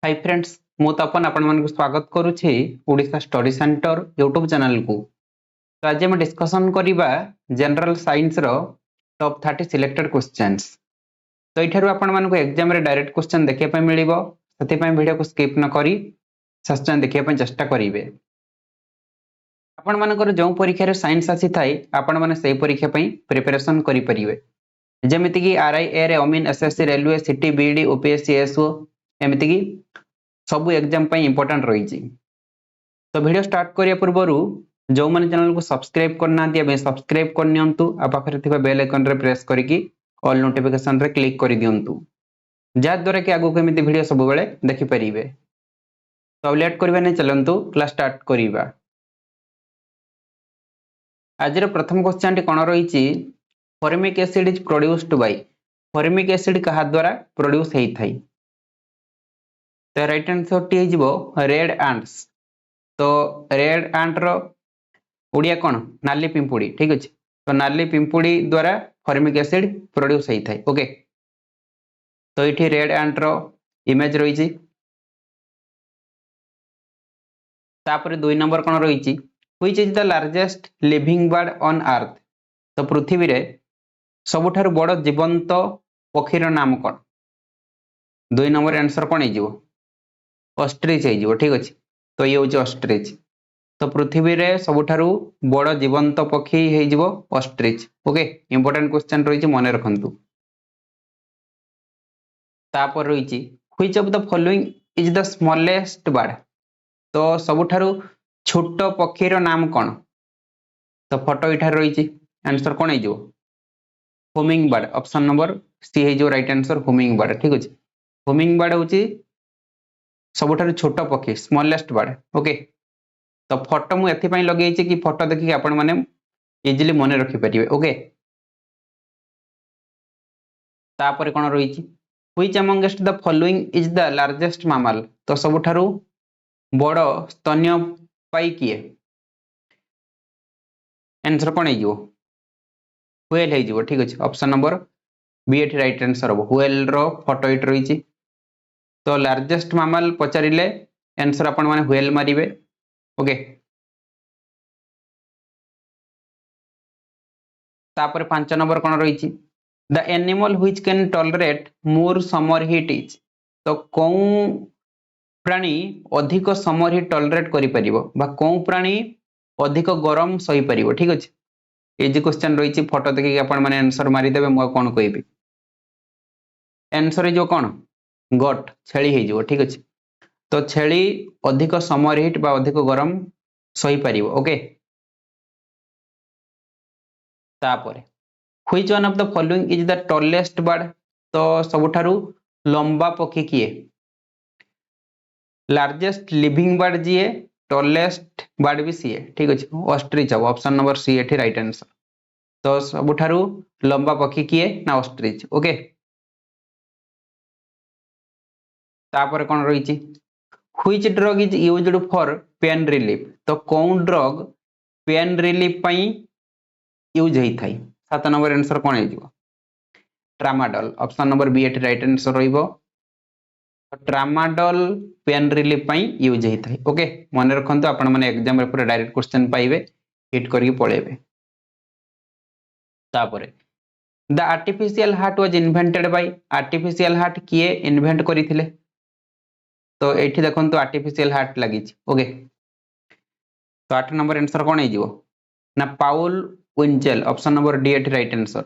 Hi friends मु तपन आपण मानक स्वागत करूछि Odisha study centre YouTube channel को। तो आज हम डिस्कशन करिबा जनरल साइंस रो टॉप 30 सिलेक्टेड क्वेश्चंस। तो इठारु आपण मानक एग्जाम रे डायरेक्ट क्वेश्चन देखिया पय मिलिबो, सति पय वीडियो को स्किप न करी सस्टेन देखिया पय चेष्टा करिवे। आपण मानकर जो परीक्षा रे साइंस आसी थाई आपण माने सेही परीक्षा पय प्रिपरेशन करि परिवे। जेमिति कि आरआई रे अमीन एसएससी रेलवे सिटी बीडी ओपीएससी एसओ एमिति कि सबु एग्जाम पय इंपोर्टेंट रही। तो वीडियो स्टार्ट करिया पूर्व जो मैंने चैनल को सब्सक्राइब करना दिया सब्सक्राइब कर नियंतु आ पाखरे थिबा बेल आइकन रे प्रेस करिकी ऑल नोटिफिकेशन रे क्लिक करि दियंतु जा द्वारा कि आगु केमिति वीडियो सब बेले देखि परिबे। तो लेट करबा नै चलंतु क्लास स्टार्ट करिबा। आज रे प्रथम क्वेश्चन टी कोन रहिछि formic acid is produced by. Formic acid कहा द्वारा प्रोड्यूस हेइ थाई। तो राइट आंसर टी हिजबो रेड एंट्स। तो रेड एंट रो ओडिया कोन नाली पिंपुड़ी, ठीक अछि। तो नाली पिंपुड़ी द्वारा फॉर्मिक एसिड प्रोड्यूस हेइ थाई। ओके तो इठी रेड एंट रो इमेज रहिछि। तापर 2 नंबर कोन रहिछि which is the largest living bird on earth. तो पृथ्वी रे सबुठारु बड़ जीवंत पक्षीर नाम कोन। 2 नंबर आंसर कोन हिजिवो ऑस्ट्रिच हिजिवो, ठीक अछि। तो ये होछि ऑस्ट्रिच। तो पृथ्वी रे सबुठारु बड़ जीवंत पक्षी हेजिवो ऑस्ट्रिच। ओके इंपोर्टेंट क्वेश्चन रहिछि मने रखंतु। तापर रहिछि which of the following is the smallest bird. तो सबुठारु छोट पक्षीर नाम कोन। तो फोटो इठार रहिछि आंसर कोन हेजिवो hummingbird. Option number C हेजिवो राइट आंसर हुमिंग बर्ड, ठीक अछि। हुमिंग बर्ड होछि सबुठारु छोट पक्षी स्मॉलेस्ट बर्ड। ओके तो फोटो मु एथि पय लगेछि कि फोटो देखि आपण माने इजीली मने रखि परिबे। ओके तापर कोन रहिछि which amongst the following is the largest mammal. तो सबुठारु बड़ स्तन्यपायी किए। आंसर कोन हेजिवो व्हेल हेजिवो, ठीक अछि। ऑप्शन नंबर बी एठी राइट आंसर हो व्हेल रो फोटो इट रहिछि। तो लार्जेस्ट मैमल पचारिले आंसर आपण माने व्हेल मारिबे। ओके तापर 5 नंबर कोन रहिछि the animal which can tolerate more summer heat is. तो कोउ प्राणी अधिक समर हीट टॉलरेट करि परिबो बा कोउ प्राणी अधिक गरम सही परिबो, ठीक अछि। इजी क्वेश्चन रहिछि फोटो देखि आपण माने आंसर मारि देबे। मो कोन कहिबी आंसर जो कोन गोट छेली हेजिवो, ठीक अछि। तो छेली अधिक समर हीट बा अधिक गरम सही परिबो। ओके तापर which one of the following is the tallest bird. तो सबुठारु लंबा पक्षी किए। लार्जेस्ट लिविंग बर्ड जिए टॉलेस्ट बर्ड भी सीए, ठीक अछि। ऑस्ट्रिच अब ऑप्शन नंबर सी एठी राइट आंसर। तो सबुठारु लंबा पक्षी किए ना ऑस्ट्रिच। ओके तापर कोन रहिछि which drug is used for pain relief. तो कोन ड्रग पेन रिलीफ पई यूज हेइ थाई। 7 नंबर आंसर कोन हेजिवो ट्रामाडोल। ऑप्शन नंबर बी एठी राइट आंसर रहिबो ट्रामाडोल पेन रिलीफ पई यूज हेइ थाई। ओके मन रखंतु आपण माने एग्जाम रे पूरा डायरेक्ट क्वेश्चन पाइबे हिट करके पळेबे। तापरे the artificial heart was invented by. Artificial heart किए इन्वेंट करिथिले। तो एठी देखंतु आर्टिफिशियल हार्ट लागिछि। ओके तो 8 नंबर आंसर कोन हेजिवो ना पाउल विंचेल। ऑप्शन नंबर डी एठी राइट आंसर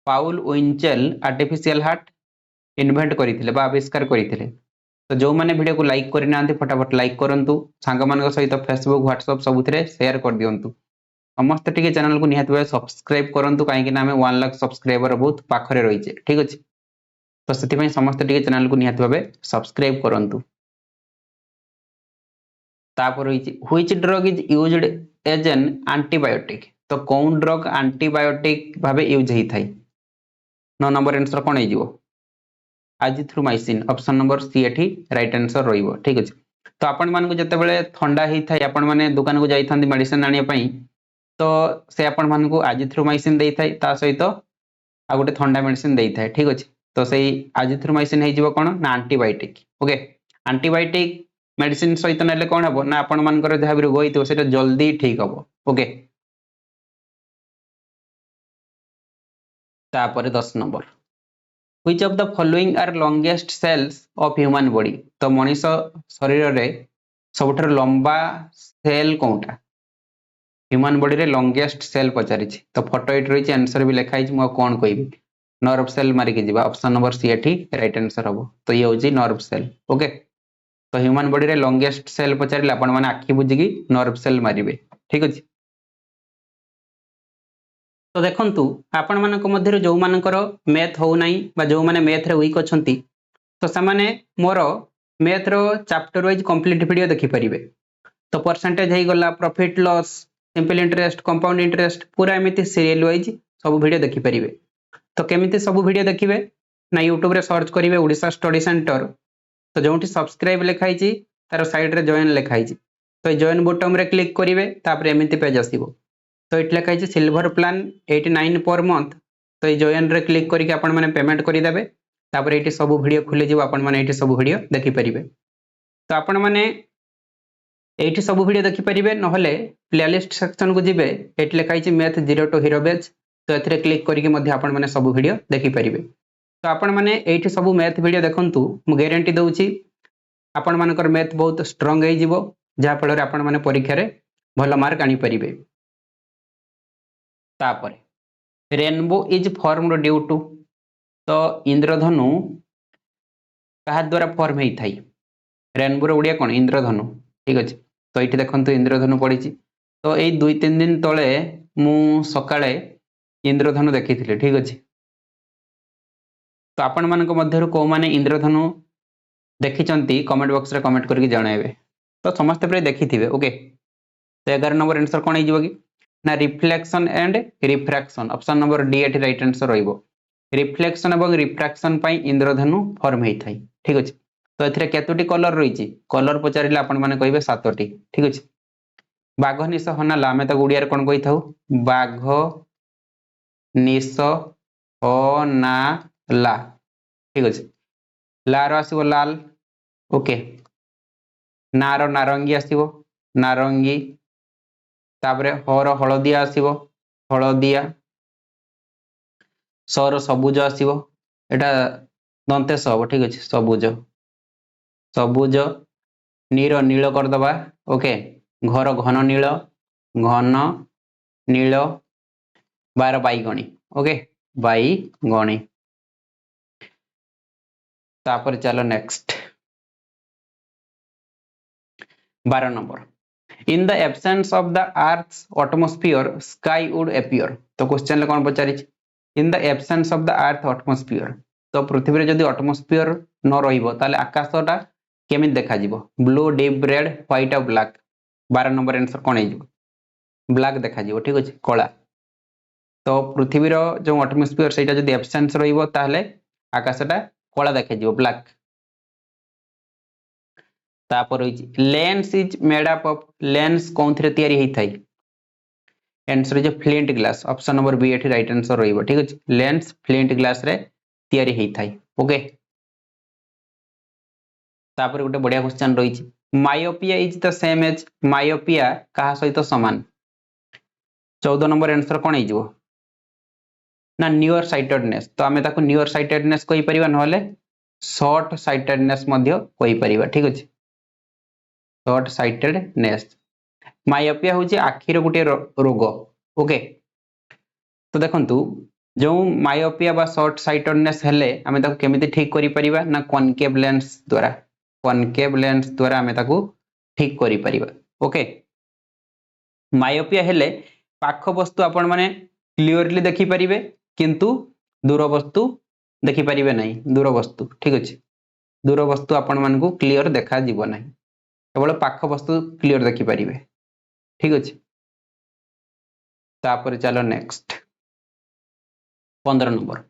पाउल विंचेल आर्टिफिशियल हार्ट इन्वेंट करिथिले बा आविष्कार करिथिले। तो जो माने वीडियो को लाइक करि नांती फटाफट लाइक करंतु सांग मानक सहित फेसबुक व्हाट्सएप सबुथिरे शेयर कर दियंतु। समस्त टिके चैनल को निहात भाबे सब्सक्राइब करंतु काहेकि ना हमें 1 लाख सब्सक्राइबर बहुत पाखरे रहिजे, ठीक अछि। तो सेति पय समस्त टिके चैनल को निहात भाबे सब्सक्राइब करंतु। तापर रहिछि which drug is used as an antibiotic. तो कोन ड्रग एंटीबायोटिक भाबे यूज हेइ थाई। 9 नंबर आंसर कोन हेजिवो एजिथ्रोमाइसिन। ऑप्शन नंबर सी एठी राइट आंसर रहिबो, ठीक अछि। तो आपण मान को जते बेले ठंडा हेइ थाई आपण माने दुकान को जाई थांती मेडिसिन आनिया पई तो से आपण मान को एजिथ्रोमाइसिन देई थाई ता सहित आ गोटे ठंडा मेडिसिन देई थाई, ठीक अछि। तो सेही एजिथ्रोमाइसिन हेजिवो कोन ना एंटीबायोटिक। ओके आंटीबायोटिक मेडिसिन सहित नेले कौन हम ना आपण मानकर जहाँ भी रोग होइतो सेटा जल्दी ठीक हम ओके तापर 10 number which of the following are longest cells of human body तो मनीष शरीर रे सबठार लंबा सेल कोनटा ह्यूमन बॉडी रे लॉन्गेस्ट सेल पचारि तो फोटो एट रही आंसर भी लिखाई मु कौन कहबी नर्व सेल मारिक जी ऑप्शन नंबर सी एठी राइट आंसर हम तो ये हूँ नर्व सेल ओके तो ह्यूमन बॉडी रे लॉन्गेस्ट सेल पचारे आपण मैंने आखि बुझिकी नर्व सेल मारिबे ठीक अछि तो देखंतु आपण मानक मध्य जो मानकर मैथ हो नाही बा जो माने मैथ रे वीक अछंती तो सामाने मोर मैथ रो चैप्टर वाइज कंप्लीट वीडियो देखि परिबे तो परसेंटेज हे गला profit loss simple interest compound interest पूरा एमिति सीरियल वाइज सब वीडियो देखि परिबे तो केमिति सब वीडियो देखिबे ना यूट्यूब रे सर्च करिवे ओडिशा स्टडी सेंटर तो जोंठी सब्सक्राइब लिखाई छी तार साइड रे जॉइन लिखाई छी तो जॉइन बटन रे क्लिक करिवे तापर एमिति पेज आसीबो तो इट लिखाई छी सिल्वर प्लान 89 पर मंथ तो जॉइन रे क्लिक करके आपण माने पेमेंट करि देबे तापर एठी सब वीडियो खुले जिवो आपण माने एठी सब वीडियो देखि परिबे तो आपण माने एठी सब वीडियो देखि परिबे नहले प्लेलिस्ट सेक्शन को जिबे एठी लिखाई छी मैथ 0 टू हीरो बैच तो एथिरे क्लिक करके मध्ये आपण माने सब वीडियो देखि परिबे तो आपण माने एठी सब मैथ वीडियो देखंतु मु गारंटी दउची आपण मानकर मैथ बहुत स्ट्रांग हे जिवो जहा फल रे आपण माने परीक्षा रे भलो मार्क आनी परिबे तापर rainbow is formed due to तो इंद्रधनु कहा द्वारा फॉर्म हेई थाई रेनबो रो उडिया कोन इंद्रधनु ठीक अछि तो एठी देखंतु इंद्रधनु पड़ी तो एई 2-3 दिन तळे मु सकाळे इंद्रधनु देखिथिले ठीक अछि तो आपण मानक मध्यरु को माने इंद्रधनु देखिचंती कमेंट बॉक्स रे कमेंट करके जणाइबे तो समस्त प्रे देखिथिबे ओके तो 11 नंबर आंसर कोन हिजबो कि ना reflection and refraction option number D एठी राइट आंसर रहइबो रिफ्लेक्शन एवं रिफ्रैक्शन पई इंद्रधनु फॉर्म हेई थाई ठीक अछि तो एथिरे केतोटी कलर रहिछि कलर पचारिले आपण माने कहिबे 7टी ठीक अछि बाघ निश हनाला आमे ताको उडिया रे कोन कहि थाउ बाघ निश हनाला ठीक अछि लार आसीबो लाल ओके नार नारंगी आसीबो नारंगी तापरे हर हळदिया आसीबो हळदिया सर सबुज आसीबो एटा दंतेश हबो ठीक अछि सबुज सबुज नीर नील कर दबा ओके घर घन नील 12 बाईगणी ओके बाईगणी तापर चलो next 12 number in the absence of the earth's atmosphere sky would appear तो क्वेश्चन ले कोन पचारि in the absence of the earth atmosphere तो पृथ्वी रे जदी एटमॉस्फेयर न रहिबो ताले आकाशटा केमित देखा जिवो ब्लू डीप रेड व्हाइट और ब्लैक 12 नंबर आंसर कोन हिजो ब्लैक देखा जिवो ठीक अछि कला तो पृथ्वी रो जो एटमॉस्फेयर सेटा जदी एब्सेंस रहिबो ताले आकाशटा कला देखा जिवो ब्लैक तापर lens is made up of lens कौन थरे तयारी हेई थाई answer is flint glass option number B एठी राइट आंसर रहिबो ठीक अछि लेंस फ्लिंट ग्लास रे तयारी हेई थाई ओके तापर गोटे बढ़िया क्वेश्चन रही myopia is the same as myopia कहा सहित समान 14 नंबर आंसर कोन हिजो ना नियर साइटेडनेस तो आमे ताको नियर साइटेडनेस कहि परिबा नहले शॉर्ट साइटेडनेस मध्य कहि परिबा ठीक अछि शॉर्ट साइटेडनेस मायोपिया होची आखिर गुटे रोग ओके तो देखंतु जो मायोपिया बा शॉर्ट साइटेडनेस हेले आमे ताको केमिति ठीक करि परिबा ना कॉनकेव लेंस द्वारा आमे ताको ठीक करि परिबा ओके मायोपिया हेले पाख वस्तु आपण माने क्लियरली देखि परिबे किंतु दूर वस्तु देखि परिबे नाही दूर वस्तु ठीक अछि दूर वस्तु आपण मान को क्लियर देखा जीव नाही केवल पाख वस्तु क्लियर देखि परिबे ठीक अछि तापर चलो next 15 number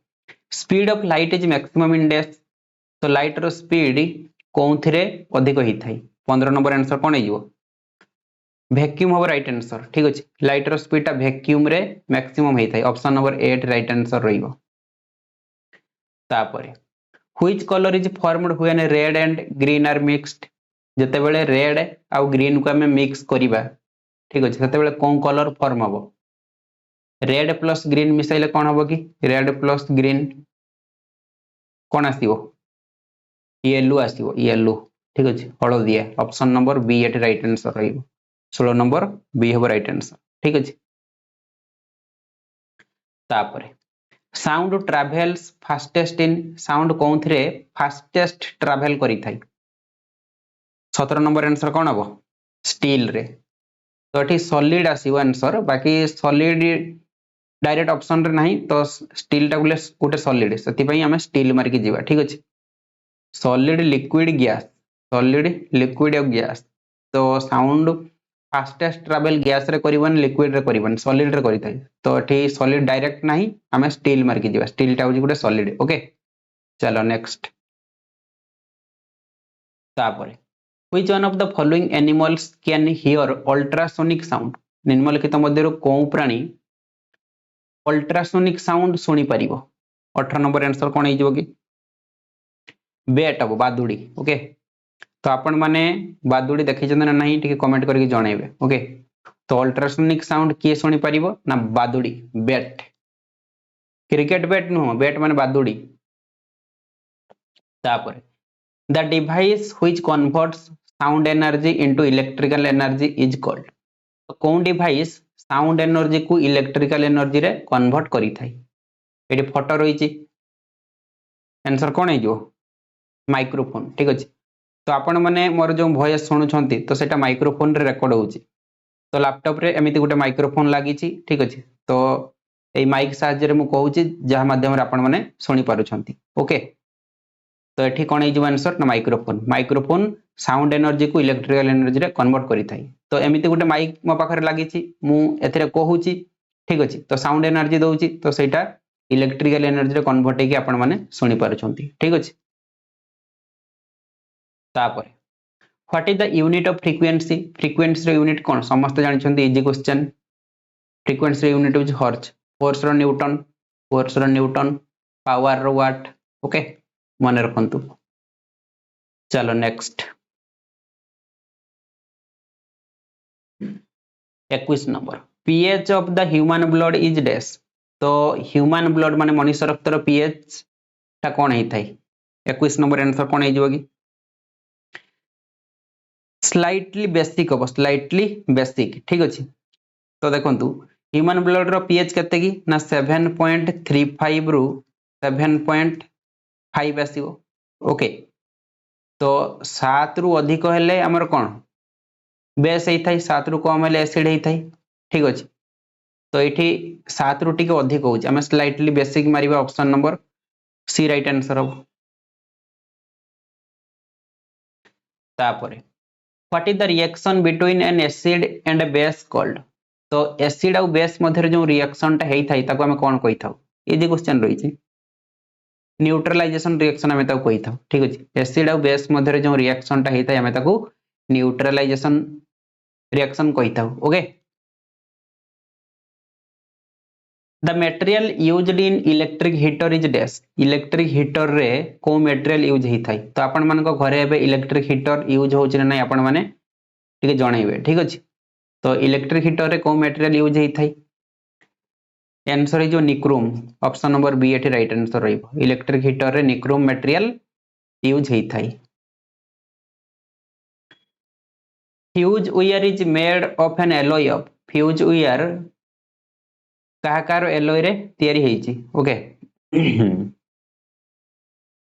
speed of light is maximum in days तो लाइट रो स्पीड कोउथिरे अधिक होई थाई 15 नंबर आंसर कोन हिजो वैक्यूम हो राइट आंसर ठीक अछि लाइट रो स्पीड ता वैक्यूम रे मैक्सिमम हेई थाई ऑप्शन नंबर 8 राइट आंसर रहिबो तापरे which colour is formed when red and green are mixed जते बेले रेड आ ग्रीन को हमें मिक्स करिबा ठीक अछि सेते बेले कोन कलर फॉर्म हबो रेड प्लस ग्रीन मिसाइले कोन हबो कि रेड प्लस ग्रीन कोन आसीबो येलो आसीबो येलो ठीक अछि हळदिया ऑप्शन नंबर बी एट राइट आंसर रहिबो 16 नंबर बी हबो राइट आंसर ठीक अछि तापरे sound travels fastest in sound कोनथरे फास्टेस्ट ट्रैवल करि थाई 17 नंबर आंसर कोन हबो स्टील रे तो एठी सॉलिड आसीबो आंसर बाकी सॉलिड डायरेक्ट ऑप्शन रे नहीं तो स्टील टा गोटे सॉलिड सेति पई हमें स्टील मार के जीवा ठीक अछि सॉलिड लिक्विड और गैस तो साउंड फास्टेस्ट ट्रैवल गैस रे करिवन लिक्विड रे करिवन सॉलिड रे करि थाई तो एठी सॉलिड डायरेक्ट नहीं हमें स्टील मार के जीवा स्टील टा होजी गोटे सॉलिड ओके चलो नेक्स्ट तापरे which one of the following animals can hear ultrasonic sound निम्नलिखित मध्यरु कोउ प्राणी अल्ट्रासोनिक साउंड सुनी परिबो 18 नंबर आंसर कोन हिजो कि बेट अब बादुड़ी ओके तो आपण माने बादुड़ी देखि जंदन नहीं ठीक कमेंट करके जणाइबे ओके तो अल्ट्रासोनिक साउंड किए सुनी परिबो ना बादुड़ी बेट क्रिकेट बेट नो बेट माने बादुड़ी तापर the device which converts sound energy into electrical energy is called तो कोन डिवाइस साउंड एनर्जी को इलेक्ट्रिकल एनर्जी रे कन्वर्ट करि थाई एटी फोटो रहिची आंसर कोन हे जो माइक्रोफोन ठीक अछि तो आपण माने मोर जो वॉइस सुनुछंती तो सेटा माइक्रोफोन रे रेकॉर्ड होउची तो लैपटॉप रे एमिति गोटे माइक्रोफोन लागिची ठीक अछि तो ए माइक साहाय्य रे मु कहूची जहा माध्यम रे आपण माने सुनी पारुछंती ओके तो एठी कोन हे जो आंसर ना माइक्रोफोन साउंड एनर्जी को इलेक्ट्रिकल एनर्जी रे कन्वर्ट करि थाई तो एमिति गोटे माइक मो पाखरे लागिची मु एथिरे कहूची ठीक अछि तो साउंड एनर्जी दउची तो सेटा इलेक्ट्रिकल एनर्जी रे कन्वर्ट हेकी आपण माने सुनी पारुछंती ठीक अछि तापर what is the unit of frequency रे यूनिट कोन समस्त जानि छंती इजी क्वेश्चन फ्रीक्वेंसी रे यूनिट इज हर्ट्ज फोर्स रो न्यूटन पावर रो वाट ओके मन रखंतु चलो next 21 number pH of the human blood is dash तो ह्यूमन ब्लड माने मनुष्य रक्तर पीएच ता कोन हे थाई 21 नंबर आंसर कोन हे जबो कि स्लाइटली बेसिक हो स्लाइटली बेसिक ठीक अछि तो देखंतु ह्यूमन ब्लड रो पीएच केते की ना 7.35 रु 7.5 आसीबो ओके तो 7 रु अधिक हेले हमर कोन बेस हे थाई 7 रु कम हेले एसिड हे थाई ठीक अछि तो एठी 7 रु टिके अधिक होउछ हम स्लाइटली बेसिक मारिबा option number C right answer हो तापरे what is the reaction between an acid and a base called तो एसिड और बेस मध्य जो रिएक्शन टा हेई थाई ताको हम कोन कहि थाउ इजी क्वेश्चन रही छी न्यूट्रलाइजेशन रिएक्शन हम ताको कहि थाउ ठीक अछि एसिड और बेस मध्य जो रिएक्शन टा हेई थाई हम ताको न्यूट्रलाइजेशन रिएक्शन कहि थाउ okay the material used in electric heater is dash electric heater रे को मटेरियल यूज हेई थाई तो आपण मन को घरे एबे इलेक्ट्रिक हीटर यूज होछ ना नै आपण माने ठीक जणाइबे ठीक अछि तो इलेक्ट्रिक हीटर रे को मटेरियल यूज हेई थाई answer is nichrome option number B एठी राइट आंसर रहिबो इलेक्ट्रिक हीटर रे निक्रोम मटेरियल यूज हेई थाई fuse wire is made of an alloy of fuse wire काहाकार एलॉय रे तयारी हेची ओके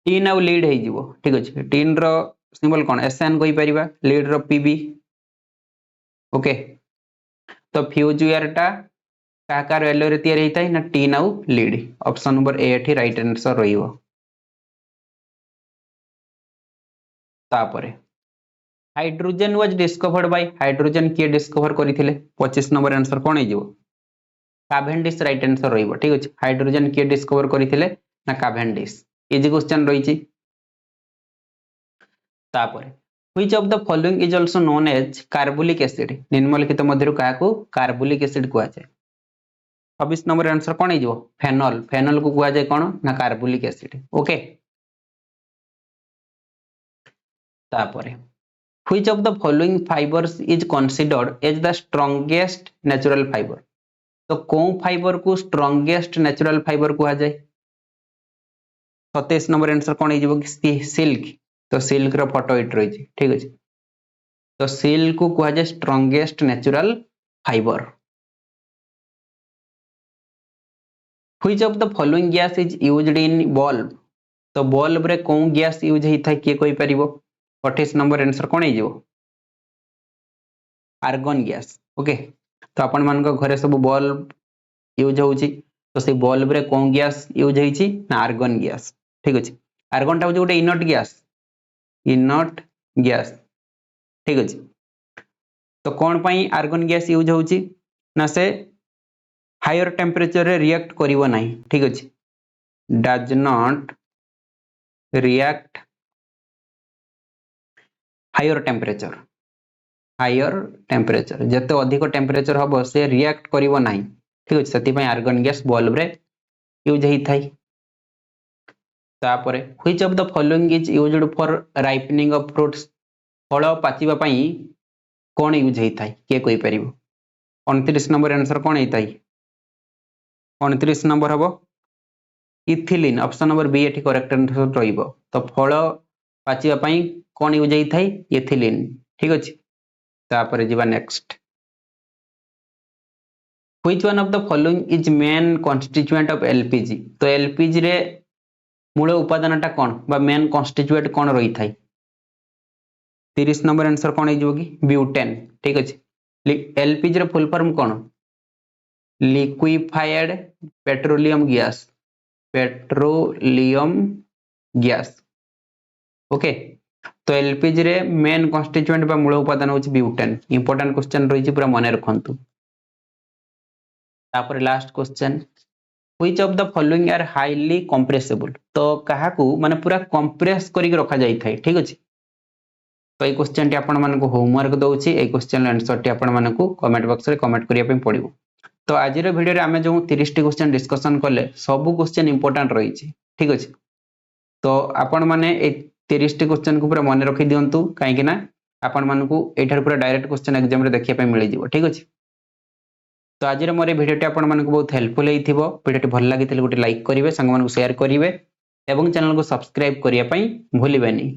टीन आउ लीड हे जीवो ठीक अछि टीन रो सिंबल कोन एसएन कहि परिबा लीड रो पीबी ओके तो फ्यूज वायर टा काहाकार एलॉय रे तयारी हेताई ना टीन आउ लीड ऑप्शन नंबर ए एठी राइट आंसर रहिबो तापरे hydrogen was discovered by hydrogen के डिस्कवर करिथिले 25 नंबर आंसर कोन हे जीवो कावेंडिश राइट आंसर रहिबो ठीक अछि हाइड्रोजन के डिस्कवर करिथिले ना कावेंडिश इजी क्वेश्चन रहिछि तापरे which of the following is also known as carbolic acid निम्नलिखित मध्यरु काहाकू कार्बोलिक एसिड कुआ जाय 26 नंबर आंसर कोन हे जो फेनॉल फेनॉल को कुआ जाय कोन ना कार्बोलिक एसिड ओके तापरे which of the following fibres is considered as the strongest natural fibre तो कौन फाइबर को स्ट्रांगेस्ट नेचुरल फाइबर कहा जाए 27 नंबर आंसर कौन हो सिल्क तो सिल्क रो फोटो इट रही ठीक अछि तो सिल्क को कहा जाए strongest natural fibre which of the following gas is used in bulb तो बल्ब रे कौन गैस यूज होता है किए कोई परिबो 28 नंबर आंसर कौन हो आर्गन गैस ओके तो आपण मान घरे सब बल्ब यूज होची तो से बल्ब रे कौन गैस यूज होईची ना आर्गन गैस ठीक अछि आर्गन टा गोटे इनर्ट गैस ठीक अछि तो कौन पाई आर्गन गैस यूज होची ना से हायर टेम्परेचर रे रिएक्ट करिवो नाही ठीक अछि does not react higher temperature जते अधिक टेम्परेचर हबो से रिएक्ट करिवो नाही ठीक अछि सती पई आर्गन गैस बल्ब रे यूज हेई थाई तापरे which of the following is used for ripening of fruits फल पाचिबा पई कोन यूज हेई थाई के कोई परिबो 29 नंबर आंसर कोन हेई थाई 29 नंबर हबो इथिलीन ऑप्शन नंबर बी एठी करेक्ट आंसर रहिबो तो फल पाचिबा पई कोन यूज हेई थाई इथिलीन ठीक अछि तापरे जीवा next which one of the following is main constituent of LPG तो एलपीजी रे मूल उपादानटा कौन बा मेन कॉन्स्टिट्यूएंट कौन रही थाई 30 नंबर आंसर कौन हो ब्यूटेन ठीक अच्छे एलपीजी रे फुल फॉर्म कौन लिक्विफाइड पेट्रोलियम गैस ओके तो एलपीजी रे मेन कॉन्स्टिट्यूएंट बा मूल उपादान होची ब्यूटेन इंपोर्टेंट क्वेश्चन रही पूरा मन रखंतु तापर last question which of the following are highly compressible तो काहाकू माने पूरा कंप्रेस करिक रखा जाई थाई ठीक अछि तो এই क्वेश्चन टी आपण मानको होमवर्क दउची এই क्वेश्चन आंसर टी आपण मानको कमेंट बॉक्स रे कमेंट करिया पे पड़िबो तो आज रो वीडियो रे हमें जो 30 टी क्वेश्चन डिस्कशन करले सब क्वेश्चन इंपोर्टेंट रही छी ठीक अछि तो आपण माने ए 30 टी क्वेश्चन को पूरा मन रखि दियंतु काहे कि ना आपण मानको एठार पूरा डायरेक्ट क्वेश्चन एग्जाम रे देखिया पे मिलि जिवो ठीक अछि तो आज मोर भिडियोटी आपण मानको बहुत हेल्पफुल हेइथिबो भिडियोटी भल लागिथिले गोटे लाइक करिवे संग मानको शेयर करिवे एवं चैनल को सब्सक्राइब करिया पई भूलिबेनी।